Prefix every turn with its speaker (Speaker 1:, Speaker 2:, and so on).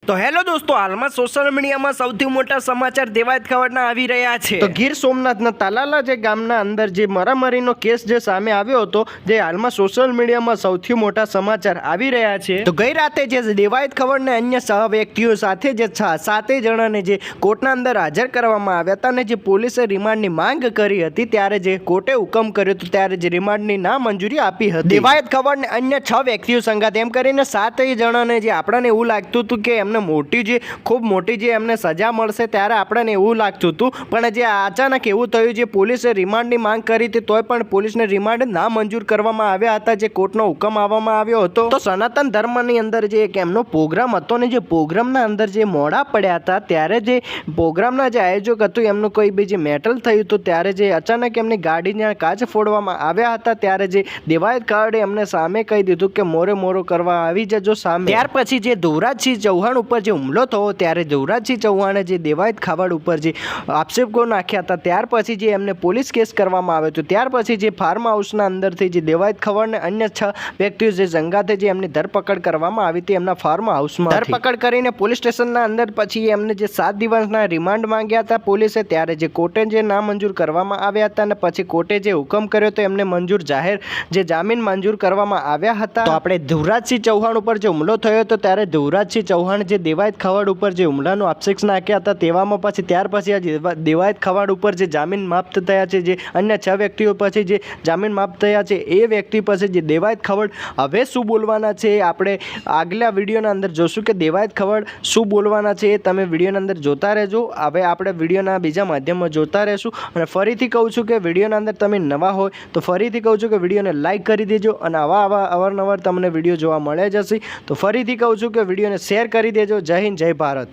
Speaker 1: તો હેલો દોસ્તો, હાલમાં સોશિયલ મીડિયામાં સૌથી મોટા સમાચાર દેવાયત ખવડના આવી રહ્યા છે। તો ગીર સોમનાથના તાલાલા જે ગામના અંદર જે મરામરીનો કેસ જે સામે આવ્યો હતો, જે હાલમાં સોશિયલ મીડિયામાં સૌથી મોટા સમાચાર આવી રહ્યા છે। તો ગઈ રાતે જે દેવાયત ખવડને અન્ય સહ વ્યક્તિઓ સાથે જે 7 જણાને જે કોર્ટના અંદર હાજર કરવામાં આવ્યા હતા અને જે પોલીસે રિમાન્ડની માંગ કરી હતી, ત્યારે જે કોર્ટે હુકમ કર્યો હતો, ત્યારે જે રિમાન્ડની ના મંજૂરી આપી હતી। દેવાયત ખવડને અન્ય 6 વ્યક્તિઓ સંગાથ એમ કરીને 7 જણાને જે આપણને એવું લાગતું હતું કે એમને મોટી જે ખૂબ મોટી જે એમને સજા મળશે, ત્યારે આપણને એવું લાગતું હતું, પણ જે અચાનક એવું થયું, જે પોલીસે રિમાન્ડની માંગ કરી હતી તોય પણ પોલીસને રિમાન્ડ ના મંજૂર કરવામાં આવ્યા હતા, જે કોર્ટનો હુકમ આવવામાં આવ્યો હતો। તો સનાતન ધર્મની અંદર જે એક એમનો પ્રોગ્રામ હતો ને જે પ્રોગ્રામના અંદર જે મોડા પડ્યા હતા, ત્યારે જે પ્રોગ્રામના જે આયોજક હતું એમનું કોઈ બી જે મેટલ થયું હતું, ત્યારે જે અચાનક એમની ગાડીના કાચ ફોડવામાં આવ્યા હતા, ત્યારે જે દેવાયત ખવડે એમને સામે કહી દીધું કે મોરો કરવા આવી જજો સામે। ત્યાર પછી જે ધુવરાજસિંહ ચૌહાણ ઉપર જે હુમલો થયો, ત્યારે ધુવરાજસિંહ ચૌહાણે જે દેવાયત ખવડ ઉપર જે આક્ષેપો નાખ્યા હતા, ત્યાર પછી જે એમને પોલીસ કેસ કરવામાં આવ્યો હતો। ત્યાર પછી જે ફાર્મ હાઉસના અંદરથી જે દેવાયત ખવડને અન્ય 6 વ્યક્તિઓ જે સંગાથે જે એમની ધરપકડ કરવામાં આવી હતી, એમના ફાર્મ હાઉસમાં ધરપકડ કરીને પોલીસ સ્ટેશનના અંદર પછી એમને જે 7 દિવસના રિમાન્ડ માંગ્યા હતા પોલીસે, ત્યારે જે કોર્ટે જે નામંજૂર કરવામાં આવ્યા હતા અને પછી કોર્ટે જે હુકમ કર્યો તો એમને મંજૂર જાહેર જે જામીન મંજૂર કરવામાં આવ્યા હતા। તો આપણે ધુવરાજસિંહ ચૌહાણ ઉપર જે હુમલો થયો હતો, ત્યારે ધુવરાજસિંહ ચૌહાણ જે દેવાયત ખવડ ઉપર જે હુમલાનો આક્ષેપ નાખ્યા હતા, તેવામાં પછી ત્યાર પછી આ દેવાયત ખવડ ઉપર જે જામીન માફત થયા છે, જે અન્ય 6 વ્યક્તિઓ પછી જે જામીન માફત થયા છે, એ વ્યક્તિ પછી જે દેવાયત ખવડ હવે શું બોલવાના છે, આપણે આગલા વિડીયોના અંદર જોશું કે દેવાયત ખવડ શું બોલવાના છે, એ તમે વિડીયોના અંદર જોતા રહેજો। હવે આપણે વિડીયોના બીજા માધ્યમમાં જોતા રહેશું અને ફરીથી કહું છું કે વિડીયોના અંદર તમે નવા હોય તો ફરીથી કહું છું કે વિડીયોને લાઇક કરી દેજો અને આવા અવારનવાર તમને વિડીયો જોવા મળે જશે। તો ફરીથી કહું છું કે વિડીયોને શેર કરી દેજો। જય હિન્દ, જય ભારત।